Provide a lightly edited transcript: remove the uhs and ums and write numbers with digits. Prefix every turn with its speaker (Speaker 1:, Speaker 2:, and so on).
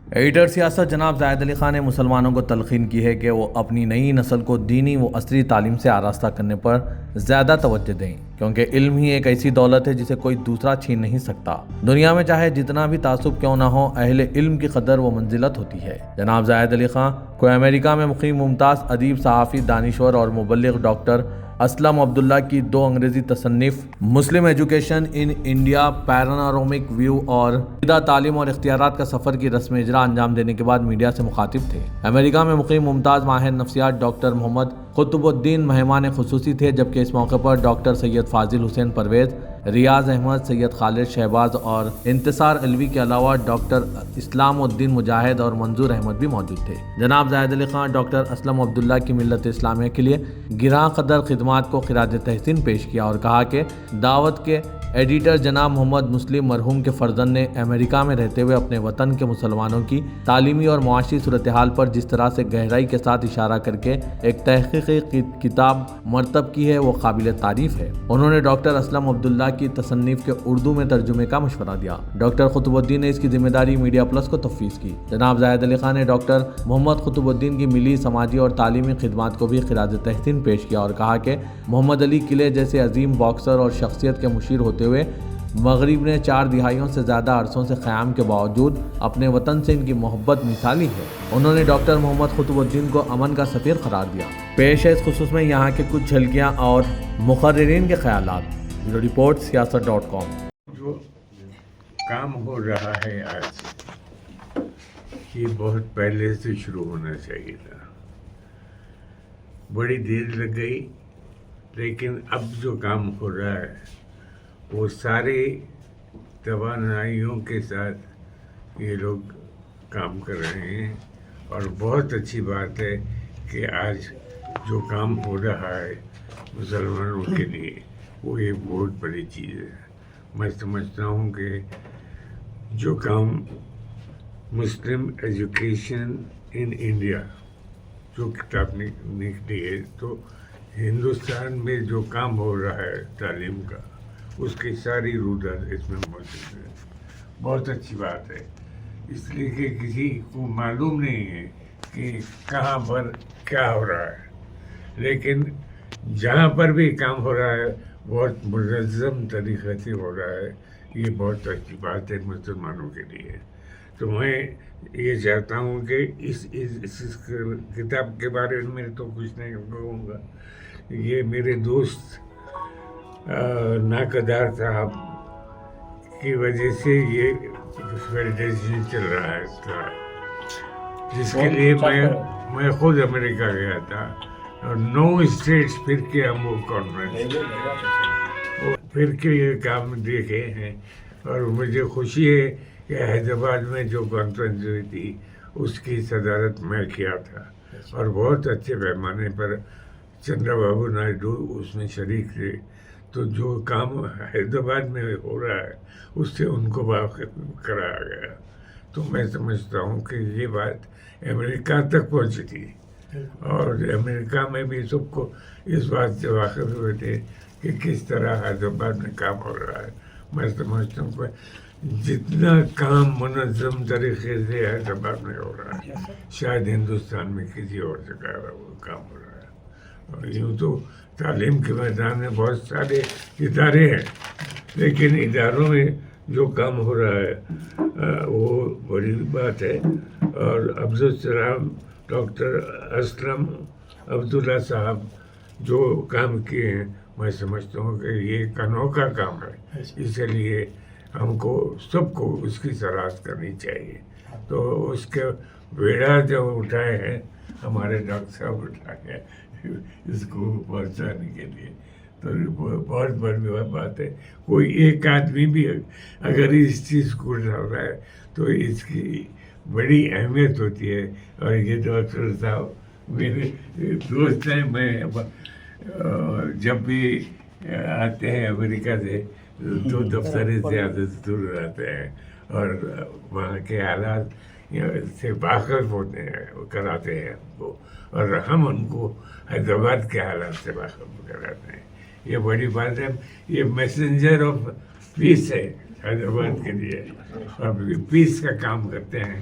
Speaker 1: Editor سیاست جناب زاہد علی خان نے مسلمانوں کو تلقین کی ہے کہ وہ اپنی نئی نسل کو دینی و عصری تعلیم سے آراستہ کرنے پر زیادہ توجہ دیں، کیونکہ علم ہی ایک ایسی دولت ہے جسے کوئی دوسرا چھین نہیں سکتا۔ دنیا میں چاہے جتنا بھی تعصب کیوں نہ ہو، اہل علم کی قدر و منزلت ہوتی ہے۔ جناب زاہد علی خان کو امریکہ میں مقیم ممتاز ادیب، صحافی، دانشور اور مبلغ ڈاکٹر اسلم عبداللہ کی 2 انگریزی تصنیف مسلم ایجوکیشن ان انڈیا، پیرانورمک ویو اور جدید تعلیم اور اختیارات کا سفر کی رسم اجرا انجام دینے کے بعد میڈیا سے مخاطب تھے۔ امریکہ میں مقیم ممتاز ماہر نفسیات ڈاکٹر محمد قطب الدین مہمان خصوصی تھے، جبکہ اس موقع پر ڈاکٹر سید فاضل حسین پرویز، ریاض احمد، سید خالد شہباز اور انتصار علوی کے علاوہ ڈاکٹر اسلام الدین مجاہد اور منظور احمد بھی موجود تھے۔ جناب زاہد علی خان ڈاکٹر اسلم عبداللہ کی ملت اسلامیہ کے لیے گراں قدر خدمات کو خراج تحسین پیش کیا اور کہا کہ دعوت کے ایڈیٹر جناب محمد مسلم مرحوم کے فرزند نے امریکہ میں رہتے ہوئے اپنے وطن کے مسلمانوں کی تعلیمی اور معاشی صورتحال پر جس طرح سے گہرائی کے ساتھ اشارہ کر کے ایک تحقیقی کتاب مرتب کی ہے، وہ قابل تعریف ہے۔ انہوں نے ڈاکٹر اسلم عبداللہ کی تصنیف کے اردو میں ترجمے کا مشورہ دیا۔ ڈاکٹر قطب الدین نے اس کی ذمہ داری میڈیا پلس کو تفویض کی۔ جناب زاہد علی خان نے ڈاکٹر محمد قطب الدین کی ملی، سماجی اور تعلیمی خدمات کو بھی خراج تحسین پیش کیا اور کہا کہ محمد علی قلعے جیسے عظیم باکسر اور شخصیت کے مشیر ہوتے ہوئے مغرب نے 4 دہائیوں سے زیادہ عرصوں سے قیام کے باوجود اپنے وطن سے ان کی محبت مثالی ہے۔ انہوں نے ڈاکٹر محمد قطب الدین کو امن کا سفیر قرار دیا۔ پیش ہے اس خصوص میں یہاں کے کچھ جھلکیاں اور مقررین کے خیالات۔ بیورو رپورٹ سیاست.com۔
Speaker 2: جو کام ہو رہا ہے آج، یہ بہت پہلے سے شروع ہونا چاہیے تھا۔ بڑی دیر لگ گئی، لیکن اب جو کام ہو رہا ہے وہ سارے توانائیوں کے ساتھ یہ لوگ کام کر رہے ہیں، اور بہت اچھی بات ہے کہ آج جو کام ہو رہا ہے مسلمانوں کے لیے وہ ایک بہت بڑی چیز ہے۔ میں سمجھتا ہوں کہ جو کام مسلم ایجوکیشن ان انڈیا جو کتاب نکلی ہے، تو ہندوستان میں جو کام ہو رہا ہے تعلیم کا، اس کی ساری رودات اس میں موجود ہے۔ بہت اچھی بات ہے، اس لیے کہ کسی کو معلوم نہیں ہے کہ کہاں پر کیا ہو رہا ہے، لیکن جہاں پر بھی کام ہو رہا ہے بہت منظم طریقے سے ہو رہا ہے۔ یہ بہت اچھی بات ہے مسلمانوں کے لیے۔ تو میں یہ چاہتا ہوں کہ اس کتاب کے بارے میں تو کچھ نہیں کہوں گا۔ یہ میرے دوست ناقدار صاحب کی وجہ سے یہ فیڈریشن چل رہا ہے اس کا، جس کے لیے میں خود امریکہ گیا تھا، اور 9 اسٹیٹس پھر کے ہم وہ کانفرنس پھر کے یہ کام دیکھے ہیں، اور مجھے خوشی ہے کہ حیدرآباد میں جو کانفرنس ہوئی تھی اس کی صدارت میں کیا تھا، اور بہت اچھے پیمانے پر چندرا بابو نائیڈو اس میں شریک تھے۔ تو جو کام حیدرآباد میں ہو رہا ہے اس سے ان کو واقف کرایا گیا۔ تو میں سمجھتا ہوں کہ یہ بات امریکہ تک پہنچی تھی، اور امریکہ میں بھی سب کو اس بات سے واقف ہوئے تھے کہ کس طرح حیدرآباد میں کام ہو رہا ہے۔ میں سمجھتا ہوں کہ جتنا کام منظم طریقے سے حیدرآباد میں ہو رہا ہے، شاید ہندوستان میں کسی اور جگہ وہ کام ہو رہا ہے۔ اور یوں تو تعلیم کے میدان میں بہت سارے ادارے ہیں، لیکن اداروں میں جو کام ہو رہا ہے وہ بڑی بات ہے۔ اور عبدالسلام ڈاکٹر اسلم عبداللہ صاحب جو کام کیے ہیں، میں سمجھتا ہوں کہ یہ ایک انوکھا کام ہے، اس لیے ہم کو سب کو اس کی سراہد کرنی چاہیے۔ تو اس کے بیڑا جو اٹھائے ہیں ہمارے ڈاکٹر صاحب اٹھائے ہیں اس کو پہنچانے کے لیے، تو بہت بڑی بات ہے۔ کوئی ایک آدمی بھی اگر اس چیز کو اٹھا رہا ہے تو اس کی بڑی اہمیت ہوتی ہے۔ اور یہ ڈاکٹر صاحب میرے دوست ہیں، میں جب بھی آتے ہیں امریکہ سے تو دفتر سے عادت دور رہتے ہیں، اور وہاں کے حالات سے واقف ہوتے ہیں، کراتے ہیں ہم کو، اور ہم ان کو حیدرآباد کے حالات سے واقف کراتے ہیں۔ یہ بڑی بات ہے، یہ میسنجر آف پیس ہے حیدرآباد کے لیے، اور پیس کا کام کرتے ہیں۔